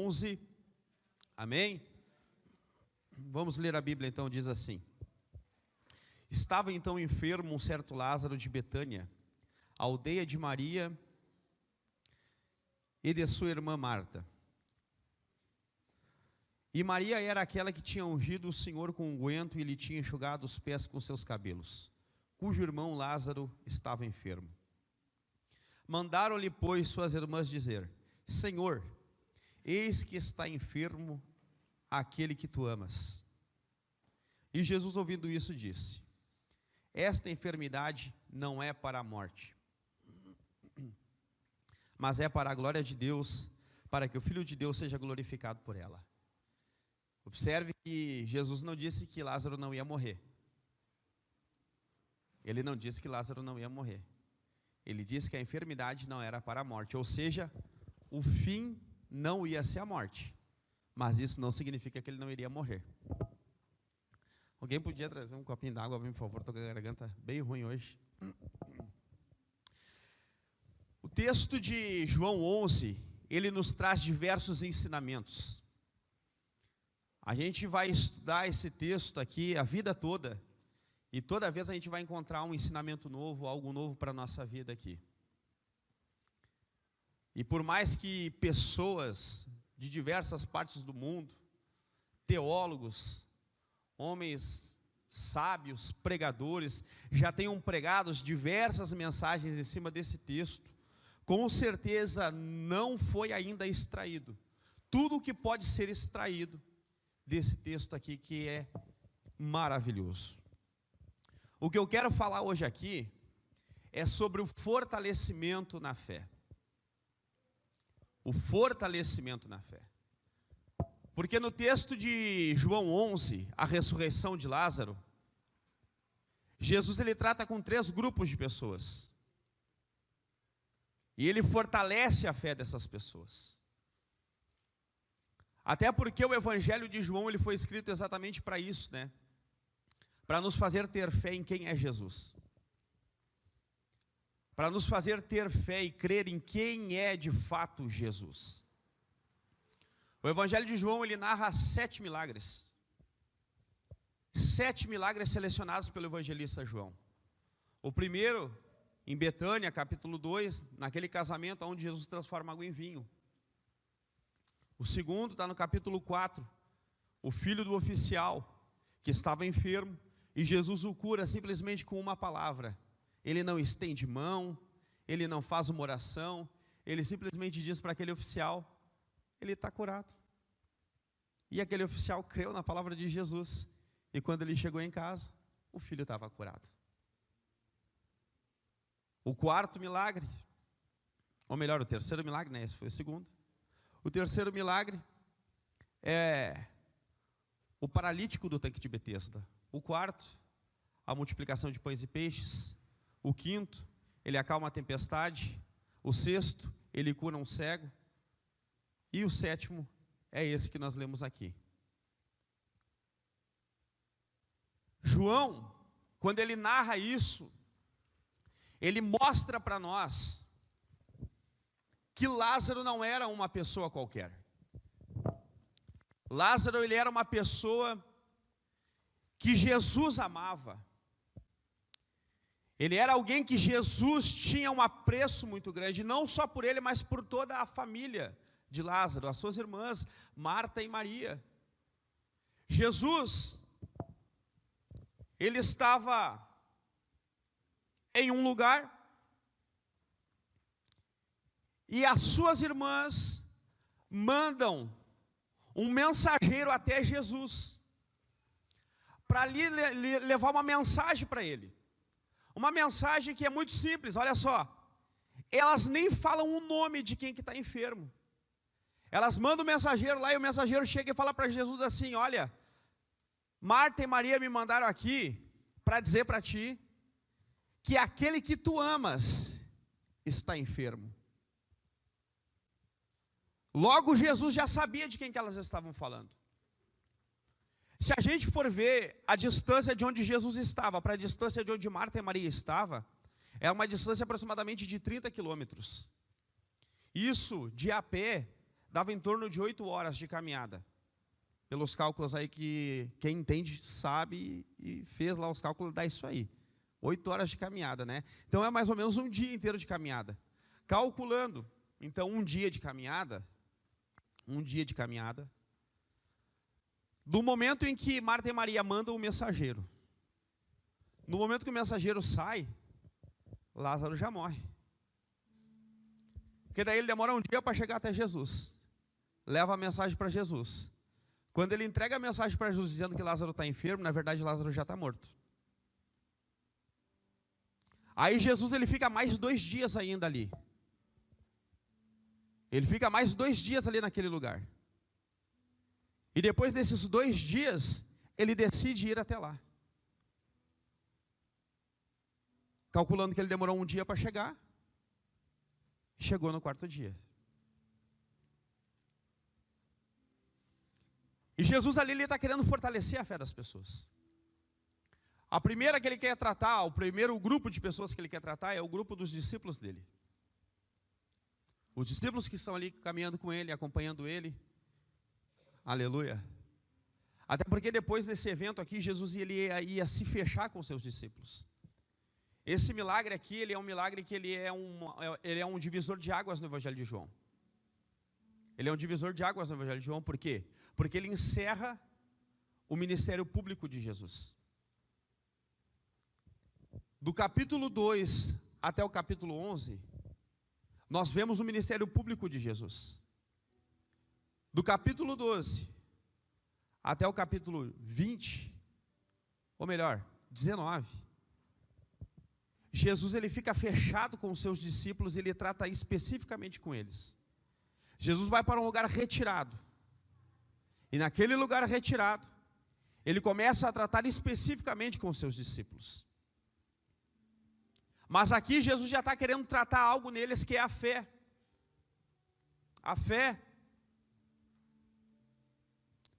11, amém? Vamos ler a Bíblia então, diz assim: Estava então enfermo um certo Lázaro de Betânia, a aldeia de Maria e de sua irmã Marta. E Maria era aquela que tinha ungido o Senhor com unguento e lhe tinha enxugado os pés com seus cabelos, cujo irmão Lázaro estava enfermo. Mandaram-lhe, pois, suas irmãs dizer: Senhor, eis que está enfermo aquele que tu amas. E Jesus, ouvindo isso, disse: Esta enfermidade não é para a morte, mas é para a glória de Deus, para que o Filho de Deus seja glorificado por ela. Observe que Jesus não disse que Lázaro não ia morrer. Ele não disse que Lázaro não ia morrer. Ele disse que a enfermidade não era para a morte, ou seja, o fim não ia ser a morte. Mas isso não significa que ele não iria morrer. Alguém podia trazer um copinho d'água, por favor? Estou com a garganta bem ruim hoje. O texto de João 11, ele nos traz diversos ensinamentos. A gente vai estudar esse texto aqui a vida toda, e toda vez a gente vai encontrar um ensinamento novo, algo novo para a nossa vida aqui. E por mais que pessoas de diversas partes do mundo, teólogos, homens sábios, pregadores, já tenham pregado diversas mensagens em cima desse texto, com certeza não foi ainda extraído tudo o que pode ser extraído desse texto aqui, que é maravilhoso. O que eu quero falar hoje aqui é sobre o fortalecimento na fé. O fortalecimento na fé. Porque no texto de João 11, a ressurreição de Lázaro, Jesus ele trata com 3 grupos de pessoas. E ele fortalece a fé dessas pessoas. Até porque o Evangelho de João ele foi escrito exatamente para isso, né? Para nos fazer ter fé em quem é Jesus. Para nos fazer ter fé e crer em quem é de fato Jesus. O Evangelho de João ele narra 7 milagres. 7 milagres selecionados pelo evangelista João. O primeiro, em Betânia, capítulo 2, naquele casamento onde Jesus transforma água em vinho. O segundo está no capítulo 4, o filho do oficial, que estava enfermo, e Jesus o cura simplesmente com uma palavra. Ele não estende mão, ele não faz uma oração, ele simplesmente diz para aquele oficial, ele está curado. E aquele oficial creu na palavra de Jesus, e quando ele chegou em casa, o filho estava curado. O quarto milagre, ou melhor, o terceiro milagre, né? Esse foi o segundo. O terceiro milagre é o paralítico do tanque de Betesda. O quarto, a multiplicação de pães e peixes. O quinto, ele acalma a tempestade. O sexto, ele cura um cego. E o sétimo é esse que nós lemos aqui. João, quando ele narra isso, ele mostra para nós que Lázaro não era uma pessoa qualquer. Lázaro ele era uma pessoa que Jesus amava. Ele era alguém que Jesus tinha um apreço muito grande, não só por ele, mas por toda a família de Lázaro, as suas irmãs, Marta e Maria. Jesus, ele estava em um lugar, e as suas irmãs mandam um mensageiro até Jesus, para ali levar uma mensagem para ele. Uma mensagem que é muito simples, olha só. Elas nem falam o nome de quem que está enfermo. Elas mandam o mensageiro lá, e o mensageiro chega e fala para Jesus assim: olha, Marta e Maria me mandaram aqui para dizer para ti que aquele que tu amas está enfermo. Logo Jesus já sabia de quem que elas estavam falando. Se a gente for ver a distância de onde Jesus estava para a distância de onde Marta e Maria estavam, é uma distância aproximadamente de 30 quilômetros. Isso de a pé dava em torno de 8 horas de caminhada. Pelos cálculos aí que quem entende sabe e fez lá os cálculos, dá isso aí. 8 horas de caminhada, né? Então é mais ou menos um dia inteiro de caminhada. Calculando, então, um dia de caminhada, do momento em que Marta e Maria mandam o mensageiro, no momento que o mensageiro sai, Lázaro já morre. Porque daí ele demora um dia para chegar até Jesus. Leva a mensagem para Jesus. Quando ele entrega a mensagem para Jesus dizendo que Lázaro está enfermo, na verdade Lázaro já está morto. Aí Jesus ele fica mais 2 dias ainda ali. Ele fica mais 2 dias ali naquele lugar. E depois desses 2 dias, ele decide ir até lá. Calculando que ele demorou um dia para chegar, chegou no 4º dia. E Jesus ali ele está querendo fortalecer a fé das pessoas. A primeira que ele quer tratar, o primeiro grupo de pessoas que ele quer tratar é o grupo dos discípulos dele. Os discípulos que estão ali caminhando com ele, acompanhando ele. Aleluia. Até porque depois desse evento aqui, Jesus ia se fechar com seus discípulos. Esse milagre aqui, ele é um milagre que ele é um divisor de águas no Evangelho de João. Ele é um divisor de águas no Evangelho de João, por quê? Porque ele encerra o ministério público de Jesus. Do capítulo 2 até o capítulo 11, nós vemos o ministério público de Jesus. Do capítulo 12 até o capítulo 20, ou melhor, 19, Jesus ele fica fechado com os seus discípulos e ele trata especificamente com eles. Jesus vai para um lugar retirado. E naquele lugar retirado, ele começa a tratar especificamente com os seus discípulos. Mas aqui Jesus já está querendo tratar algo neles que é a fé. A fé.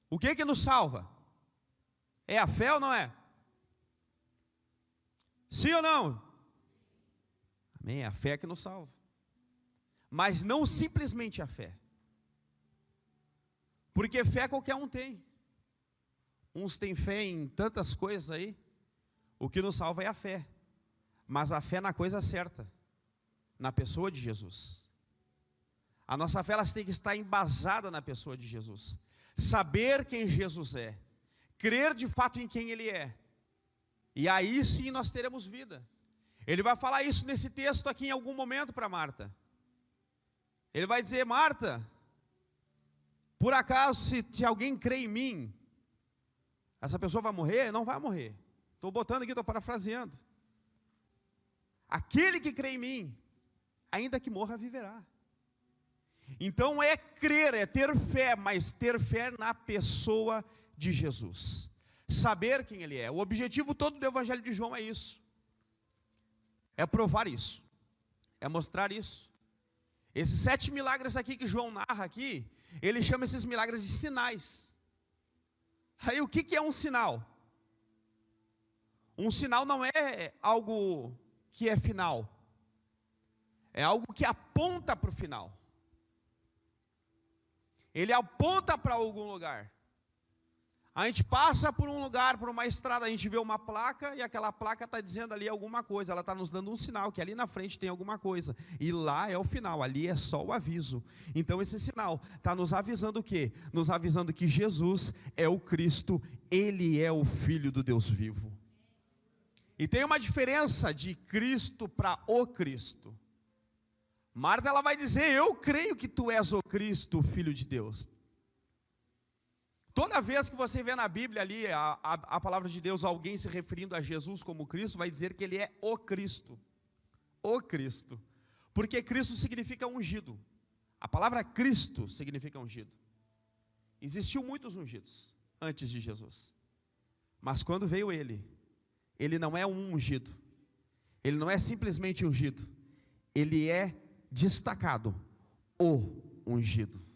O que nos salva? É a fé ou não é? Sim ou não? Amém, é a fé que nos salva. Mas não simplesmente a fé. Porque fé qualquer um tem. Uns têm fé em tantas coisas aí. O que nos salva é a fé. Mas a fé na coisa certa. Na pessoa de Jesus. A nossa fé ela tem que estar embasada na pessoa de Jesus. Saber quem Jesus é. Crer de fato em quem Ele é. E aí sim nós teremos vida. Ele vai falar isso nesse texto aqui em algum momento para Marta. Ele vai dizer: Marta, por acaso se alguém crê em mim, essa pessoa vai morrer? Não vai morrer. Estou botando aqui, estou parafraseando. Aquele que crê em mim, ainda que morra, viverá. Então é crer, é ter fé, mas ter fé na pessoa de Jesus. Saber quem Ele é. O objetivo todo do Evangelho de João é isso. É provar isso. É mostrar isso. Esses 7 milagres aqui que João narra aqui, ele chama esses milagres de sinais. Aí o que é um sinal? Um sinal não é algo que é final. É algo que aponta para o final. Ele aponta para algum lugar. A gente passa por um lugar, por uma estrada, a gente vê uma placa e aquela placa está dizendo ali alguma coisa, ela está nos dando um sinal, que ali na frente tem alguma coisa, e lá é o final, ali é só o aviso. Então esse sinal está nos avisando o quê? Nos avisando que Jesus é o Cristo, Ele é o Filho do Deus vivo. E tem uma diferença de Cristo para o Cristo. Marta ela vai dizer: eu creio que tu és o Cristo, o Filho de Deus. Toda vez que você vê na Bíblia ali a palavra de Deus, alguém se referindo a Jesus como Cristo, vai dizer que Ele é o Cristo. O Cristo. Porque Cristo significa ungido. A palavra Cristo significa ungido. Existiu muitos ungidos antes de Jesus. Mas quando veio Ele, Ele não é um ungido. Ele não é simplesmente ungido. Ele é destacado, o ungido.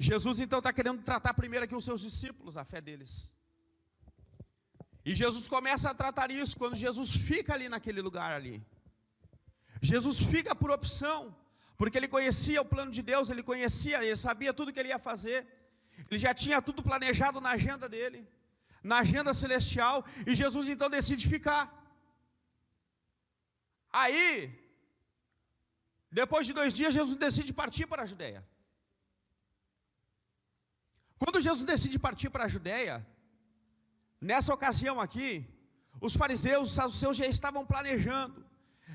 Jesus então está querendo tratar primeiro aqui os seus discípulos, a fé deles. E Jesus começa a tratar isso quando Jesus fica ali naquele lugar ali. Jesus fica por opção, porque ele conhecia o plano de Deus, ele sabia tudo que ele ia fazer, ele já tinha tudo planejado na agenda dele, na agenda celestial, e Jesus então decide ficar. Aí, depois de 2 dias, Jesus decide partir para a Judeia. Quando Jesus decide partir para a Judeia, nessa ocasião aqui, os fariseus, os saduceus já estavam planejando,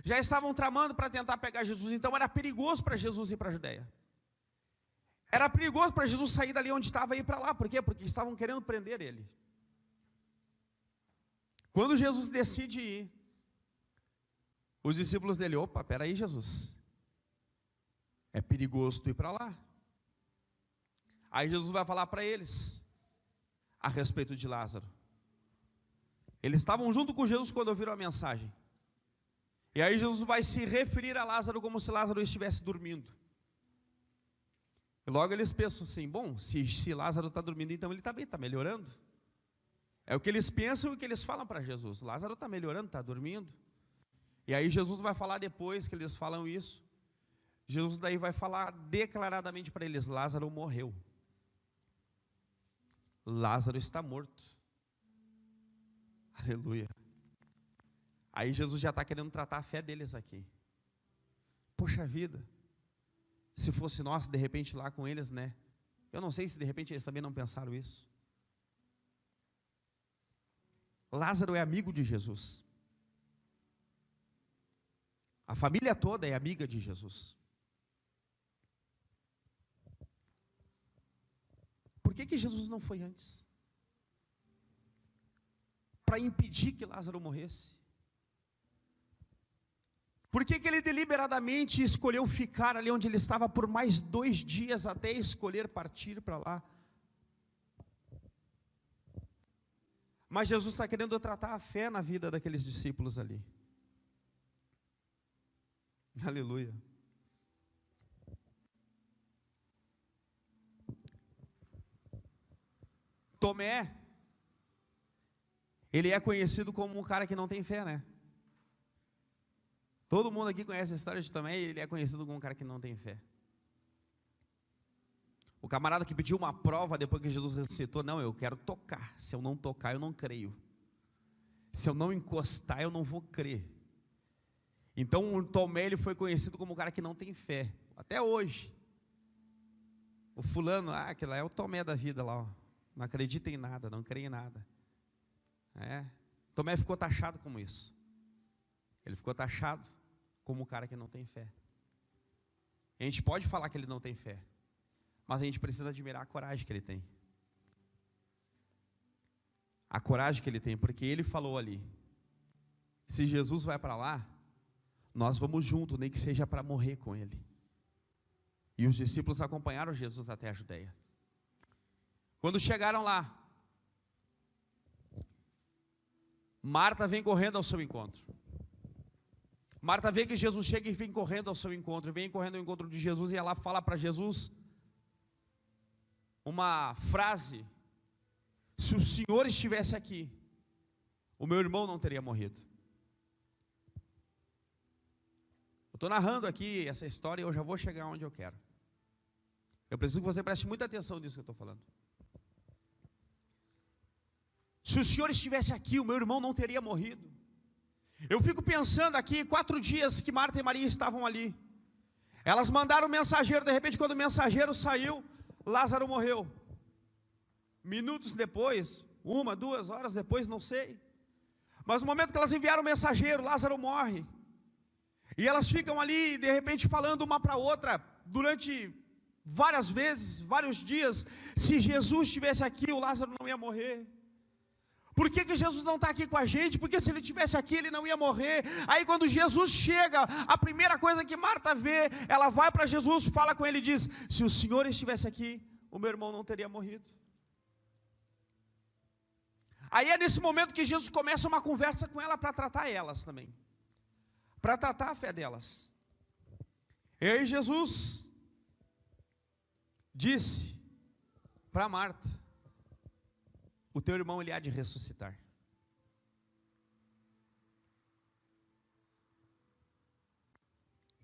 já estavam tramando para tentar pegar Jesus. Então era perigoso para Jesus ir para a Judeia. Era perigoso para Jesus sair dali onde estava e ir para lá. Por quê? Porque estavam querendo prender ele. Quando Jesus decide ir, os discípulos dele: opa, peraí, Jesus, é perigoso tu ir para lá. Aí Jesus vai falar para eles a respeito de Lázaro. Eles estavam junto com Jesus quando ouviram a mensagem. E aí Jesus vai se referir a Lázaro como se Lázaro estivesse dormindo. E logo eles pensam assim: bom, se Lázaro está dormindo, então ele está bem, está melhorando. É o que eles pensam e o que eles falam para Jesus: Lázaro está melhorando, está dormindo. E aí Jesus vai falar, depois que eles falam isso, Jesus daí vai falar declaradamente para eles: Lázaro morreu. Lázaro está morto. Aleluia. Aí Jesus já está querendo tratar a fé deles aqui. Poxa vida, se fosse nós, de repente lá com eles, né? Eu não sei se de repente eles também não pensaram isso. Lázaro é amigo de Jesus. A família toda é amiga de Jesus. Por que Jesus não foi antes? Para impedir que Lázaro morresse. Por que ele deliberadamente escolheu ficar ali onde ele estava por mais 2 dias, até escolher partir para lá? Mas Jesus está querendo tratar a fé na vida daqueles discípulos ali. Aleluia. Tomé, ele é conhecido como um cara que não tem fé, né? Todo mundo aqui conhece a história de Tomé, e ele é conhecido como um cara que não tem fé. O camarada que pediu uma prova depois que Jesus ressuscitou: não, eu quero tocar, se eu não tocar eu não creio, se eu não encostar eu não vou crer. Então o Tomé, ele foi conhecido como um cara que não tem fé, até hoje. O fulano, aquele lá é o Tomé da vida lá, ó. Não acredita em nada, não crê em nada. Tomé ficou taxado como isso. Ele ficou taxado como um cara que não tem fé. A gente pode falar que ele não tem fé, mas a gente precisa admirar a coragem que ele tem. A coragem que ele tem, porque ele falou ali: se Jesus vai para lá, nós vamos junto, nem que seja para morrer com ele. E os discípulos acompanharam Jesus até a Judeia. Quando chegaram lá, Marta vem correndo ao seu encontro. Marta vê que Jesus chega e vem correndo ao seu encontro, vem correndo ao encontro de Jesus, e ela fala para Jesus uma frase: se o Senhor estivesse aqui, o meu irmão não teria morrido. Eu estou narrando aqui essa história e eu já vou chegar onde eu quero. Eu preciso que você preste muita atenção nisso que eu estou falando. Se o Senhor estivesse aqui, o meu irmão não teria morrido. Eu fico pensando aqui, 4 dias que Marta e Maria estavam ali. Elas mandaram o mensageiro, de repente quando o mensageiro saiu, Lázaro morreu. Minutos depois, 1, 2 horas depois, não sei. Mas no momento que elas enviaram o mensageiro, Lázaro morre. E elas ficam ali, de repente, falando uma para a outra, durante várias vezes, vários dias: se Jesus estivesse aqui, o Lázaro não ia morrer. Por que Jesus não está aqui com a gente? Porque se ele estivesse aqui, ele não ia morrer. Aí quando Jesus chega, a primeira coisa que Marta vê, ela vai para Jesus, fala com ele e diz: se o Senhor estivesse aqui, o meu irmão não teria morrido. Aí é nesse momento que Jesus começa uma conversa com ela para tratar elas também, para tratar a fé delas. E aí Jesus disse para Marta: o teu irmão, ele há de ressuscitar.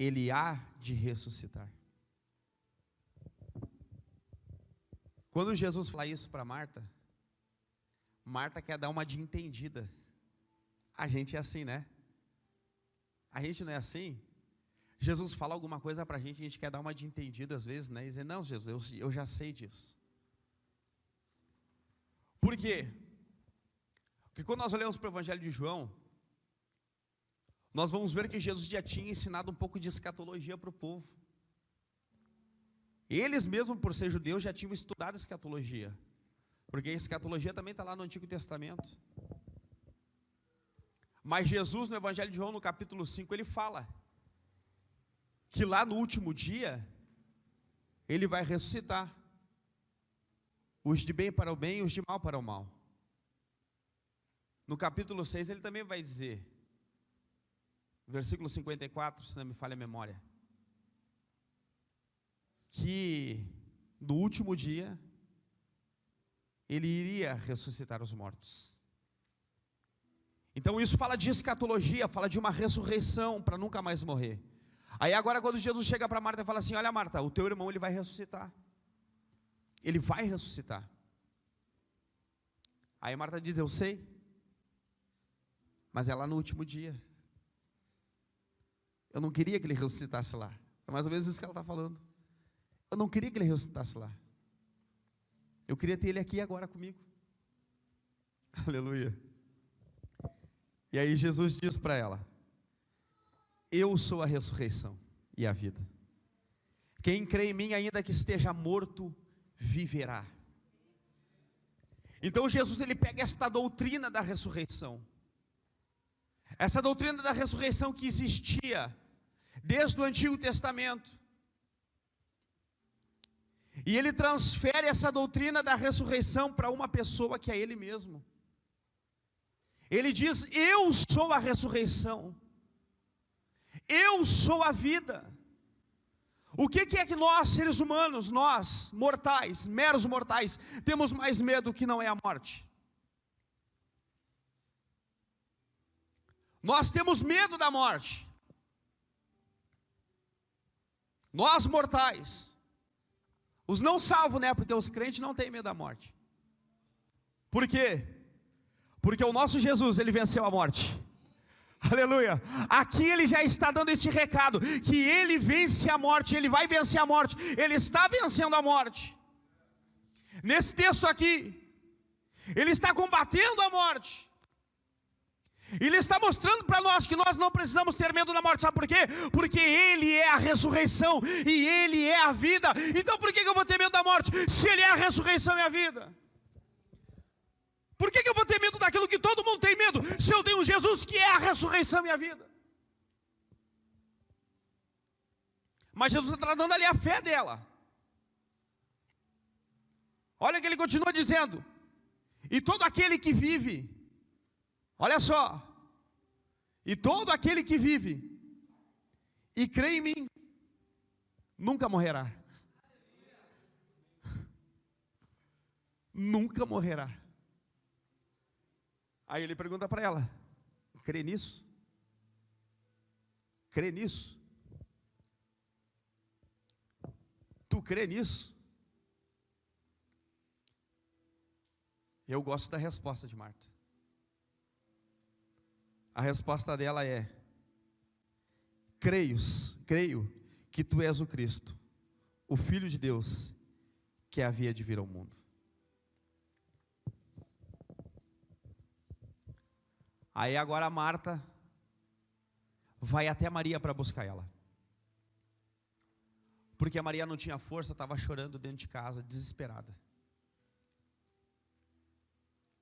ele há de ressuscitar. Quando Jesus fala isso para Marta, Marta quer dar uma de entendida. A gente é assim, né? A gente não é assim? Jesus fala alguma coisa para a gente quer dar uma de entendida às vezes, né? E dizer, não, Jesus, eu já sei disso. Por quê? Porque quando nós olhamos para o Evangelho de João, nós vamos ver que Jesus já tinha ensinado um pouco de escatologia para o povo. Eles mesmos, por ser judeus, já tinham estudado escatologia. Porque a escatologia também está lá no Antigo Testamento. Mas Jesus, no Evangelho de João, no capítulo 5, ele fala que lá no último dia, ele vai ressuscitar. Os de bem para o bem e os de mal para o mal. No capítulo 6, ele também vai dizer, versículo 54, se não me falha a memória, que no último dia, ele iria ressuscitar os mortos. Então isso fala de escatologia, fala de uma ressurreição para nunca mais morrer. Aí agora quando Jesus chega para Marta e fala assim, olha Marta, o teu irmão ele vai ressuscitar. Ele vai ressuscitar. Aí Marta diz, eu sei, mas é lá no último dia. Eu não queria que ele ressuscitasse lá. É mais ou menos isso que ela está falando. Eu não queria que ele ressuscitasse lá. Eu queria ter ele aqui agora comigo. Aleluia. E aí Jesus diz para ela, eu sou a ressurreição e a vida. Quem crê em mim, ainda que esteja morto, viverá. Então Jesus ele pega esta doutrina da ressurreição. Essa doutrina da ressurreição que existia desde o Antigo Testamento. E ele transfere essa doutrina da ressurreição para uma pessoa que é ele mesmo. Ele diz, eu sou a ressurreição. Eu sou a vida. O que é que nós, seres humanos, nós, mortais, meros mortais, temos mais medo que não é a morte? Nós temos medo da morte. Nós mortais. Os não salvos, né? Porque os crentes não têm medo da morte. Por quê? Porque o nosso Jesus, ele venceu a morte. Aleluia. Aqui ele já está dando este recado, que ele vence a morte, ele vai vencer a morte, ele está vencendo a morte. Nesse texto aqui, ele está combatendo a morte. Ele está mostrando para nós que nós não precisamos ter medo da morte, sabe por quê? Porque ele é a ressurreição e ele é a vida. Então por que eu vou ter medo da morte, se ele é a ressurreição e a vida? Por que eu vou ter medo daquilo que todo mundo tem medo, se eu tenho um Jesus que é a ressurreição e a vida? Mas Jesus está dando ali a fé dela. Olha que ele continua dizendo, e todo aquele que vive, olha só, e todo aquele que vive e crê em mim, nunca morrerá. Nunca morrerá. Aí ele pergunta para ela, crê nisso? Crê nisso? Tu crê nisso? Eu gosto da resposta de Marta. A resposta dela é, creio que tu és o Cristo, o Filho de Deus, que havia de vir ao mundo. Aí agora a Marta vai até Maria para buscar ela. Porque a Maria não tinha força, estava chorando dentro de casa, desesperada.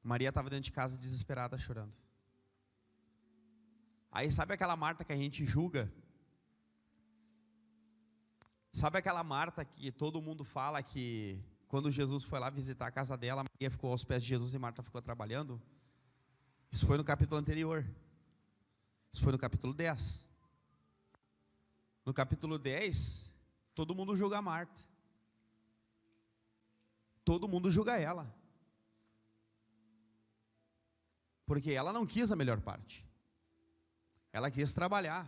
Maria estava dentro de casa, desesperada, chorando. Aí sabe aquela Marta que a gente julga? Sabe aquela Marta que todo mundo fala que quando Jesus foi lá visitar a casa dela, Maria ficou aos pés de Jesus e Marta ficou trabalhando? Isso foi no capítulo anterior. Isso foi no capítulo 10. No capítulo 10, todo mundo julga a Marta. Todo mundo julga ela. Porque ela não quis a melhor parte. Ela quis trabalhar.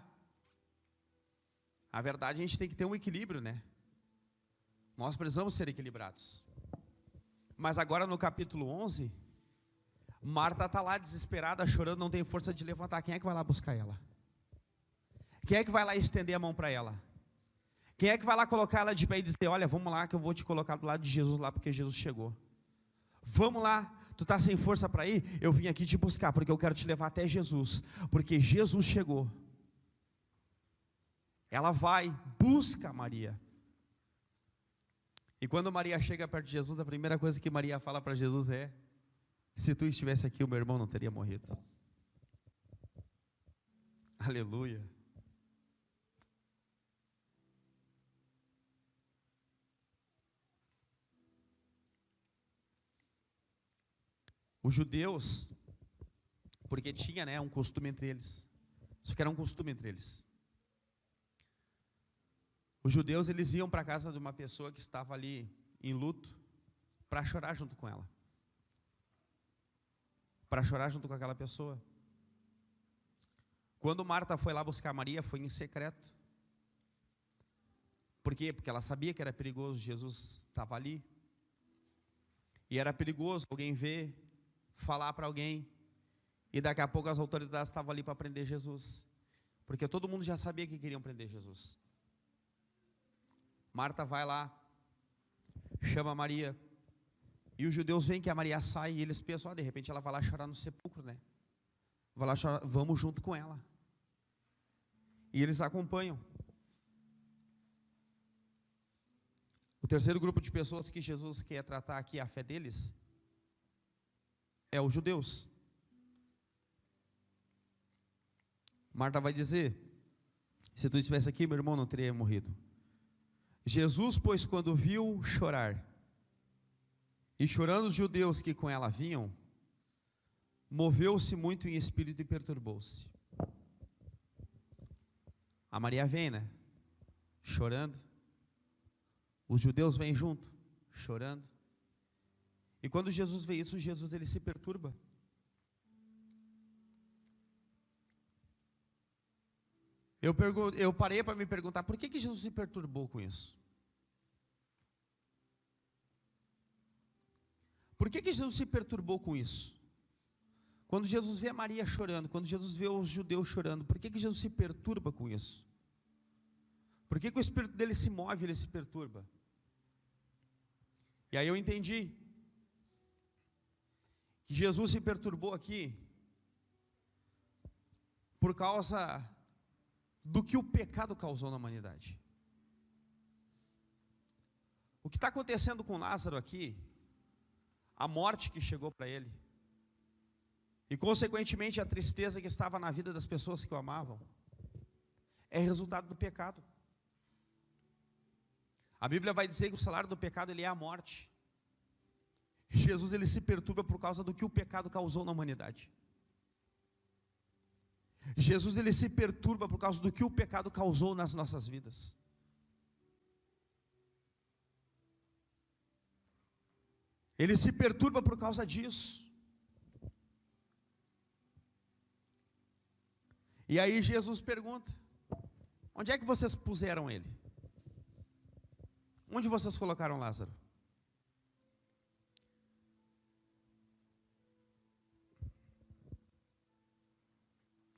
A verdade, a gente tem que ter um equilíbrio, né? Nós precisamos ser equilibrados. Mas agora no capítulo 11, Marta está lá desesperada, chorando, não tem força de levantar. Quem é que vai lá buscar ela? Quem é que vai lá estender a mão para ela? Quem é que vai lá colocar ela de pé e dizer, olha, vamos lá que eu vou te colocar do lado de Jesus lá, porque Jesus chegou. Vamos lá, tu está sem força para ir? Eu vim aqui te buscar, porque eu quero te levar até Jesus, porque Jesus chegou. Ela vai, busca Maria. E quando Maria chega perto de Jesus, a primeira coisa que Maria fala para Jesus é, se tu estivesse aqui, o meu irmão não teria morrido. Aleluia. Os judeus, porque tinha, né, um costume entre eles. Isso que era um costume entre eles. Os judeus, eles iam para a casa de uma pessoa que estava ali em luto, para chorar junto com ela. Para chorar junto com aquela pessoa. Quando Marta foi lá buscar Maria, foi em secreto. Por quê? Porque ela sabia que era perigoso, Jesus estava ali. E era perigoso alguém ver, falar para alguém, e daqui a pouco as autoridades estavam ali para prender Jesus. Porque todo mundo já sabia que queriam prender Jesus. Marta vai lá, chama Maria, e os judeus veem que a Maria sai, e eles pensam, de repente ela vai lá chorar no sepulcro, né? Vai lá chorar, vamos junto com ela. E eles acompanham. O terceiro grupo de pessoas que Jesus quer tratar aqui, a fé deles, é os judeus. Marta vai dizer, se tu estivesse aqui, meu irmão não teria morrido. Jesus, pois, quando viu chorar, e chorando os judeus que com ela vinham, moveu-se muito em espírito e perturbou-se. A Maria vem, né? Chorando. Os judeus vêm junto, chorando. E quando Jesus vê isso, Jesus ele se perturba. Eu parei para me perguntar, por que Jesus se perturbou com isso? Por que Jesus se perturbou com isso? Quando Jesus vê a Maria chorando, quando Jesus vê os judeus chorando, por que Jesus se perturba com isso? Por que o espírito dele se move, ele se perturba? E aí eu entendi que Jesus se perturbou aqui por causa do que o pecado causou na humanidade. O que está acontecendo com Lázaro aqui, a morte que chegou para ele, e consequentemente a tristeza que estava na vida das pessoas que o amavam, é resultado do pecado. A Bíblia vai dizer que o salário do pecado ele é a morte. Jesus ele se perturba por causa do que o pecado causou na humanidade. Jesus ele se perturba por causa do que o pecado causou nas nossas vidas. Ele se perturba por causa disso. E aí Jesus pergunta, onde é que vocês puseram ele? Onde vocês colocaram Lázaro?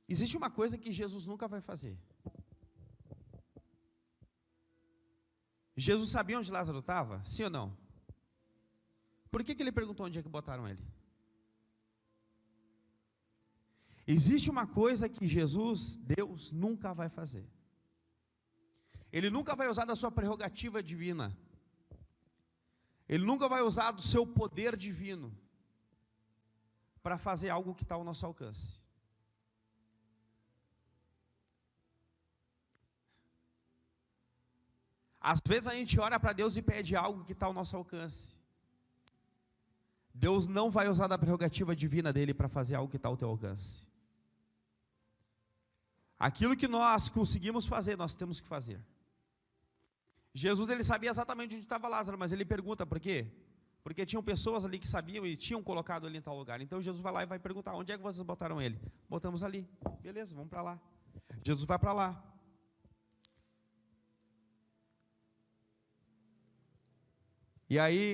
Existe uma coisa que Jesus nunca vai fazer. Jesus sabia onde Lázaro estava? Sim ou não? Por que ele perguntou onde é que botaram ele? Existe uma coisa que Jesus, Deus, nunca vai fazer. Ele nunca vai usar da sua prerrogativa divina. Ele nunca vai usar do seu poder divino para fazer algo que está ao nosso alcance. Às vezes a gente ora para Deus e pede algo que está ao nosso alcance. Deus não vai usar da prerrogativa divina dele para fazer algo que está ao teu alcance. Aquilo que nós conseguimos fazer, nós temos que fazer. Jesus ele sabia exatamente onde estava Lázaro, mas ele pergunta por quê? Porque tinham pessoas ali que sabiam e tinham colocado ele em tal lugar. Então Jesus vai lá e vai perguntar, onde é que vocês botaram ele? Botamos ali. Beleza, vamos para lá. Jesus vai para lá. E aí,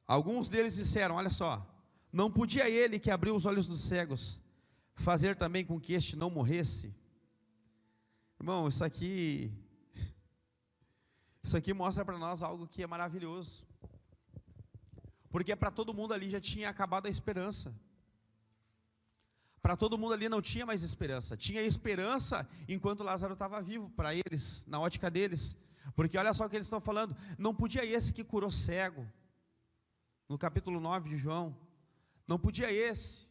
alguns deles disseram, olha só, não podia ele que abriu os olhos dos cegos, fazer também com que este não morresse? Irmão, isso aqui mostra para nós algo que é maravilhoso, porque para todo mundo ali já tinha acabado a esperança. Para todo mundo ali não tinha mais esperança. Tinha esperança enquanto Lázaro estava vivo, para eles, na ótica deles. Porque olha só o que eles estão falando. Não podia esse que curou cego, no capítulo 9 de João, não podia esse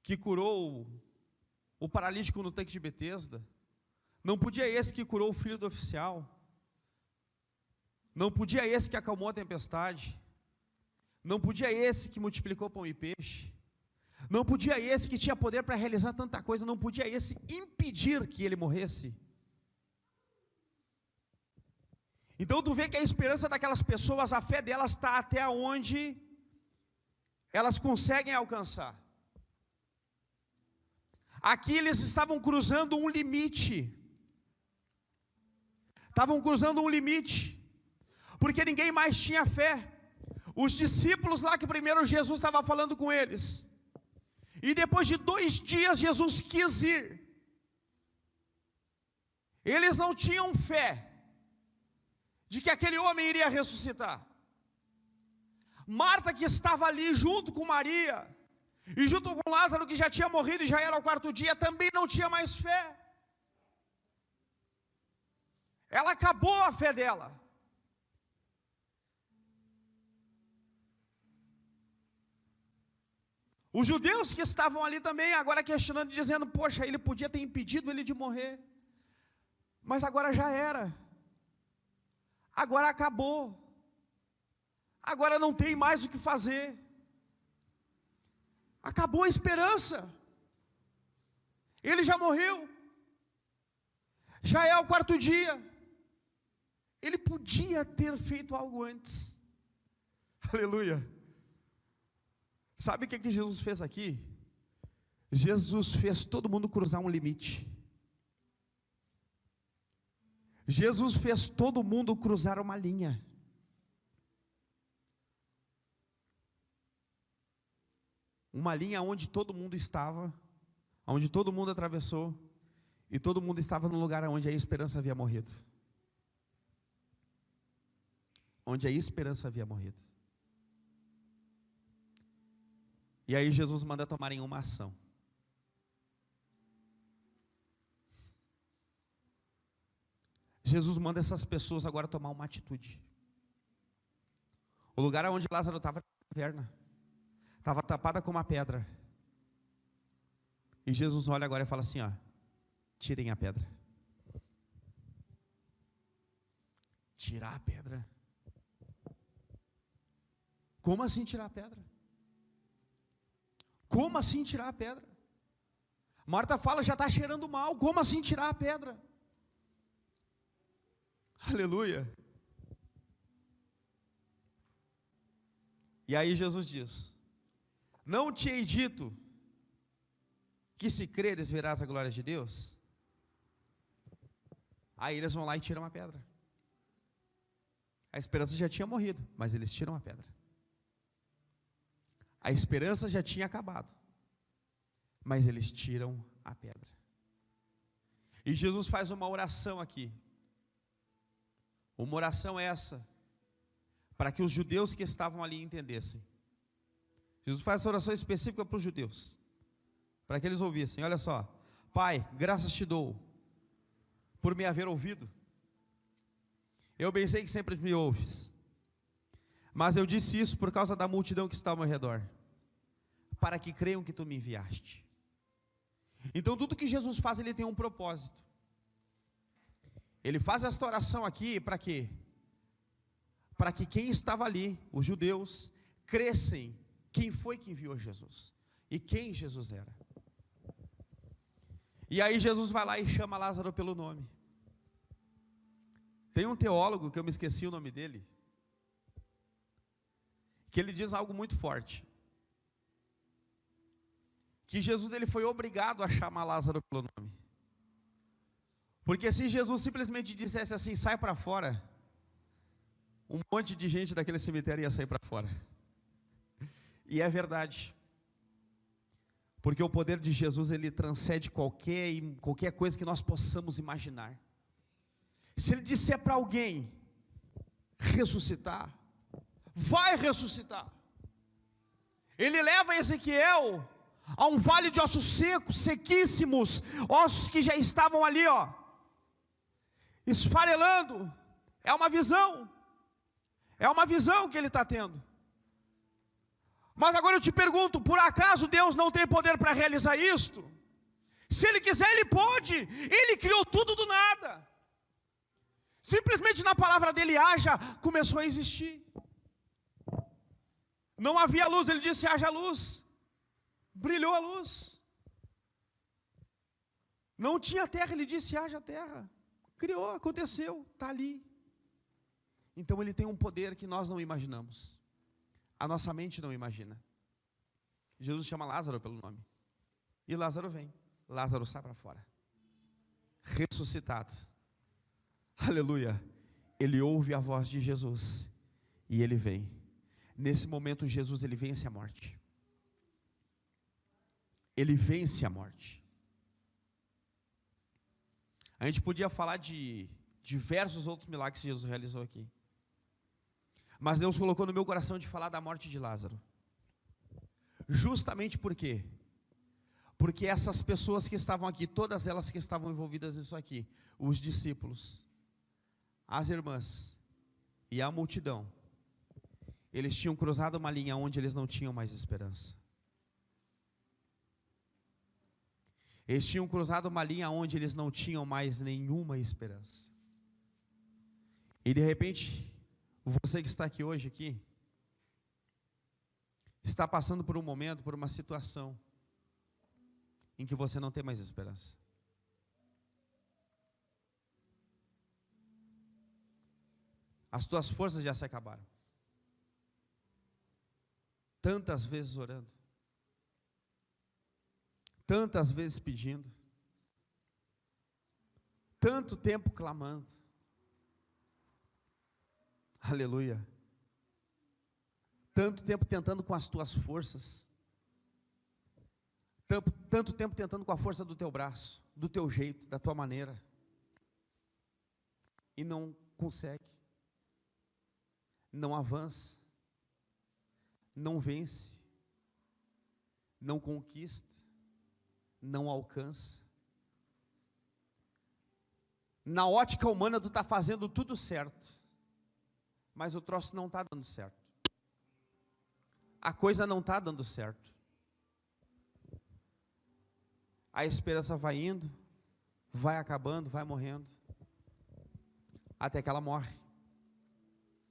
que curou o paralítico no tanque de Betesda, não podia esse que curou o filho do oficial, não podia esse que acalmou a tempestade, não podia esse que multiplicou pão e peixe, não podia esse que tinha poder para realizar tanta coisa, não podia esse impedir que ele morresse. Então tu vê que a esperança daquelas pessoas, a fé delas está até onde elas conseguem alcançar. Aqui eles estavam cruzando um limite, porque ninguém mais tinha fé. Os discípulos lá que primeiro Jesus estava falando com eles, e depois de 2 dias Jesus quis ir, eles não tinham fé de que aquele homem iria ressuscitar. Marta, que estava ali junto com Maria, e junto com Lázaro, que já tinha morrido e já era o 4º dia, também não tinha mais fé. Ela acabou a fé dela. Os judeus que estavam ali também, agora questionando, dizendo, poxa, ele podia ter impedido ele de morrer, mas agora já era, agora acabou, agora não tem mais o que fazer, acabou a esperança, ele já morreu, já é o 4º dia, ele podia ter feito algo antes, aleluia. Sabe o que Jesus fez aqui? Jesus fez todo mundo cruzar um limite. Jesus fez todo mundo cruzar uma linha. Uma linha onde todo mundo estava, onde todo mundo atravessou, e todo mundo estava no lugar onde a esperança havia morrido. Onde a esperança havia morrido. E aí Jesus manda tomarem uma ação. Jesus manda essas pessoas agora tomar uma atitude. O lugar onde Lázaro estava na caverna, estava tapada com uma pedra. E Jesus olha agora e fala assim, ó, tirem a pedra. Tirar a pedra? Como assim tirar a pedra? Como assim tirar a pedra? Marta fala, já está cheirando mal, como assim tirar a pedra? Aleluia. E aí Jesus diz, não te hei dito, que se creres verás a glória de Deus? Aí eles vão lá e tiram a pedra. A esperança já tinha morrido, mas eles tiram a pedra. A esperança já tinha acabado, mas eles tiram a pedra. E Jesus faz uma oração aqui. Uma oração essa, para que os judeus que estavam ali entendessem. Jesus faz essa oração específica para os judeus, para que eles ouvissem. Olha só, Pai, graças te dou, por me haver ouvido. Eu bem sei que sempre me ouves, mas eu disse isso por causa da multidão que está ao meu redor, para que creiam que tu me enviaste. Então tudo que Jesus faz, ele tem um propósito. Ele faz esta oração aqui para quê? Para que quem estava ali, os judeus, crescem quem foi que enviou Jesus e quem Jesus era. E aí Jesus vai lá e chama Lázaro pelo nome. Tem um teólogo, que eu me esqueci o nome dele, que ele diz algo muito forte, que Jesus ele foi obrigado a chamar Lázaro pelo nome, Porque se Jesus simplesmente dissesse assim, sai para fora, um monte de gente daquele cemitério ia sair para fora. E é verdade. Porque o poder de Jesus, ele transcende qualquer coisa que nós possamos imaginar. Se ele disser para alguém ressuscitar, vai ressuscitar. Ele leva Ezequiel a um vale de ossos secos, sequíssimos, ossos que já estavam ali, esfarelando. É uma visão que ele está tendo. Mas agora eu te pergunto, por acaso Deus não tem poder para realizar isto? Se Ele quiser, Ele pode. Ele criou tudo do nada. Simplesmente na palavra dele, haja, começou a existir. Não havia luz, Ele disse, haja luz. Brilhou a luz. Não tinha terra, Ele disse, haja terra. Criou, aconteceu, está ali. Então Ele tem um poder que nós não imaginamos. A nossa mente não imagina. Jesus chama Lázaro pelo nome. E Lázaro vem. Lázaro sai para fora. Ressuscitado. Aleluia. Ele ouve a voz de Jesus. E ele vem. Nesse momento Jesus, ele vence a morte. Ele vence a morte. A gente podia falar de diversos outros milagres que Jesus realizou aqui. Mas Deus colocou no meu coração de falar da morte de Lázaro. Justamente por quê? Porque essas pessoas que estavam aqui, todas elas que estavam envolvidas nisso aqui, os discípulos, as irmãs e a multidão, eles tinham cruzado uma linha onde eles não tinham mais esperança. Eles tinham cruzado uma linha onde eles não tinham mais nenhuma esperança. E de repente, você que está aqui hoje, está passando por um momento, por uma situação, em que você não tem mais esperança. As tuas forças já se acabaram. Tantas vezes orando, tantas vezes pedindo, tanto tempo clamando, aleluia, tanto tempo tentando com as tuas forças, tanto tempo tentando com a força do teu braço, do teu jeito, da tua maneira, e não consegue, não avança, não vence, não conquista, não alcança. Na ótica humana tu está fazendo tudo certo, mas o troço não está dando certo. A coisa não está dando certo. A esperança vai indo, vai acabando, vai morrendo, até que ela morre.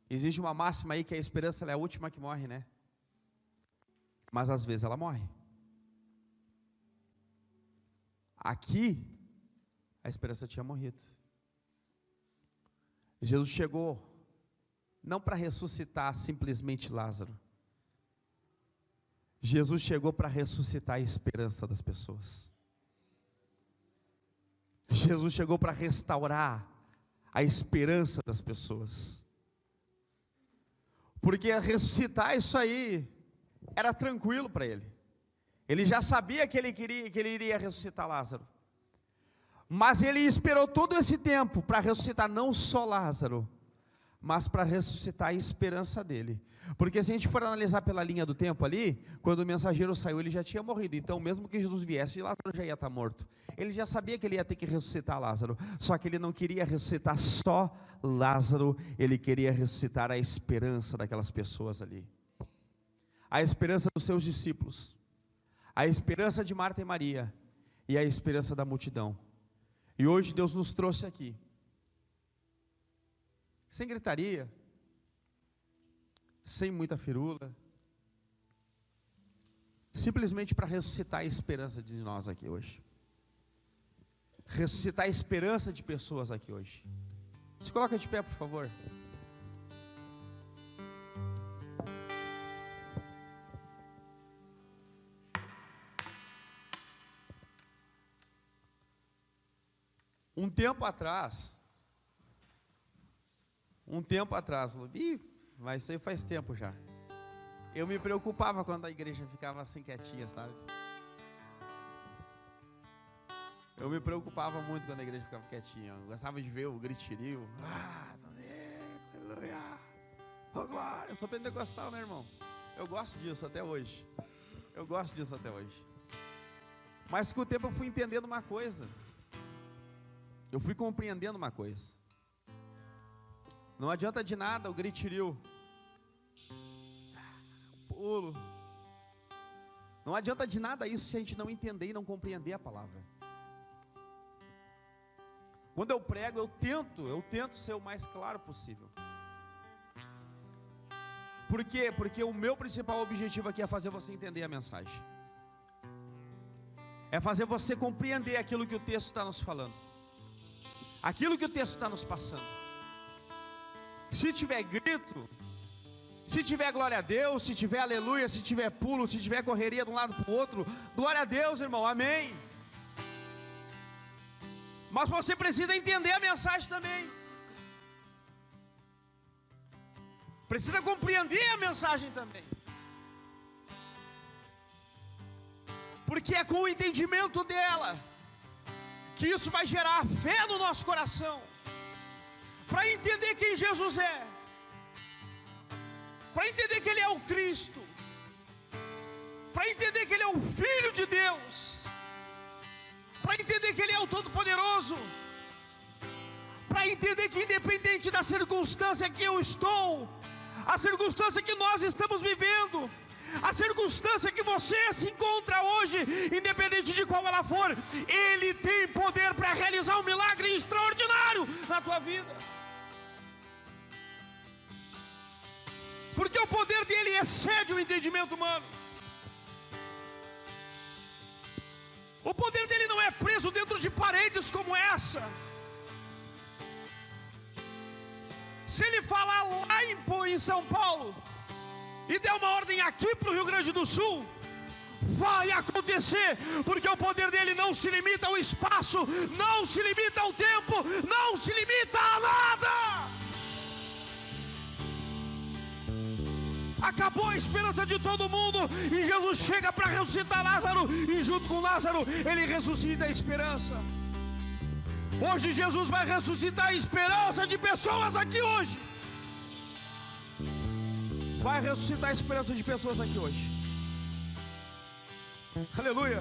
Existe uma máxima aí que a esperança ela é a última que morre, né? Mas às vezes ela morre. Aqui, a esperança tinha morrido. Jesus chegou, não para ressuscitar simplesmente Lázaro. Jesus chegou para ressuscitar a esperança das pessoas. Jesus chegou para restaurar a esperança das pessoas. Porque ressuscitar isso aí era tranquilo para ele. Ele já sabia que ele iria ressuscitar Lázaro. Mas ele esperou todo esse tempo para ressuscitar não só Lázaro, mas para ressuscitar a esperança dele. Porque se a gente for analisar pela linha do tempo ali, quando o mensageiro saiu, ele já tinha morrido. Então mesmo que Jesus viesse, Lázaro já ia estar morto. Ele já sabia que ele ia ter que ressuscitar Lázaro. Só que ele não queria ressuscitar só Lázaro, ele queria ressuscitar a esperança daquelas pessoas ali. A esperança dos seus discípulos. A esperança de Marta e Maria. E a esperança da multidão. E hoje Deus nos trouxe aqui, sem gritaria, sem muita firula, simplesmente para ressuscitar a esperança de nós aqui hoje. Ressuscitar a esperança de pessoas aqui hoje. Se coloca de pé, por favor. Um tempo atrás, mas isso aí faz tempo já. Eu me preocupava quando a igreja ficava assim quietinha, sabe? Eu me preocupava muito quando a igreja ficava quietinha. Eu gostava de ver o gritirio. Aleluia! Oh, glória! Eu sou pentecostal, né, irmão? Eu gosto disso até hoje. Mas com o tempo eu fui entendendo uma coisa. Eu fui compreendendo uma coisa. Não adianta de nada o gritirio, o pulo. Não adianta de nada isso se a gente não entender e não compreender a palavra. Quando eu prego, eu tento ser o mais claro possível. Por quê? Porque o meu principal objetivo aqui é fazer você entender a mensagem. É fazer você compreender aquilo que o texto está nos falando. Aquilo que o texto está nos passando. Se tiver grito, se tiver glória a Deus, se tiver aleluia, se tiver pulo, se tiver correria de um lado para o outro, glória a Deus, irmão, amém. Mas você precisa entender a mensagem também. Precisa compreender a mensagem também. Porque é com o entendimento dela que isso vai gerar fé no nosso coração. Para entender quem Jesus é. Para entender que Ele é o Cristo. Para entender que Ele é o Filho de Deus. Para entender que Ele é o Todo-Poderoso. Para entender que independente da circunstância que eu estou, a circunstância que nós estamos vivendo, a circunstância que você se encontra hoje, independente de qual ela for, Ele tem poder para realizar um milagre extraordinário na tua vida. Porque o poder dele excede o entendimento humano. O poder dele não é preso dentro de paredes como essa. Se ele falar lá em São Paulo e der uma ordem aqui para o Rio Grande do Sul, vai acontecer, porque o poder dele não se limita ao espaço, não se limita ao tempo, não se limita a nada. Acabou a esperança de todo mundo e Jesus chega para ressuscitar Lázaro, e junto com Lázaro ele ressuscita a esperança. Hoje Jesus vai ressuscitar a esperança de pessoas aqui hoje. Vai ressuscitar a esperança de pessoas aqui hoje. Aleluia.